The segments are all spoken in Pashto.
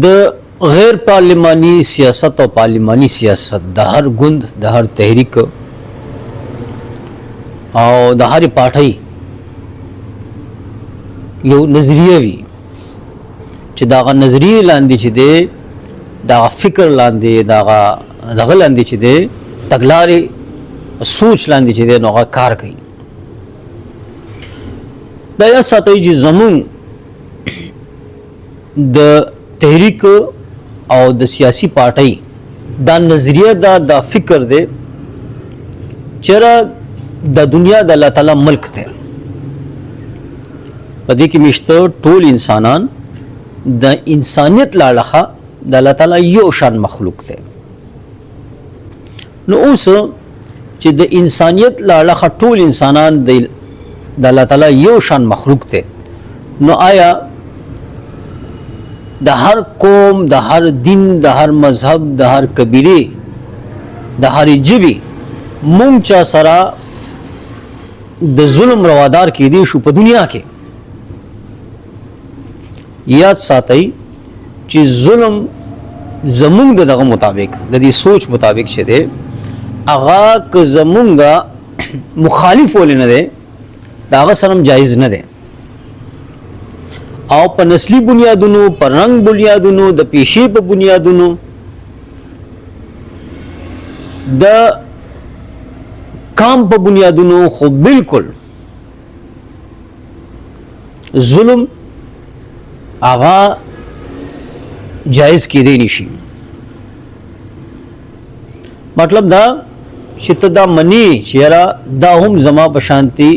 د غیر پارلیمانی سیاست او پارلیمانی سیاست د هر ګوند د هر تحریک او د هر پارټۍ یو نظریه وي چې دا نظریه لاندې چې دی دا فکر لاندې دا لاندې چې دی تګلارې سوچ لاندې چې دی نو کار کوي. دا یا ساتي چې زمون د تحریک او د سیاسی پارټۍ دا نظریه دا فکر دی چېرې د دنیا د الله تعالی ملک دی په دې کې مشته ټول انسانان د انسانیت لاړه د الله تعالی یو شان مخلوق دی. نو اوس چې د انسانیت لاړه ټول انسانان د الله تعالی یو شان مخلوق دی نو آیا د هر قوم د هر دین د هر مذهب د هر قبیله د هر جبی مونږ چا سره د ظلم روادار کې دي شو په دنیا کې یاد ساتي چې ظلم زمونږ دغه مطابق د دې سوچ مطابق شه دي اغا که زمونږه مخالف ولنه دي دا سره جایز نه دي او په نسلی بنیادونو پر رنگ بنیادونو د پیشې په بنیادونو د کام په بنیادونو خو بالکل ظلم آغا جائز کېدی نشي. مطلب دا چې ته دا منی چیرې دا هم زما په شانتي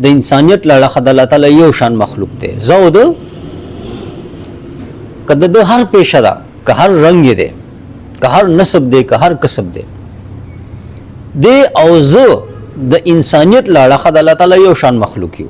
د انسانیت لاړه الله تعالی یو شان مخلوق دی. زود کده د هر پیشه دا که هر رنگ دی که هر نسب دی که هر کسب دی د او زه د انسانیت لاړه الله تعالی یو شان مخلوق یو.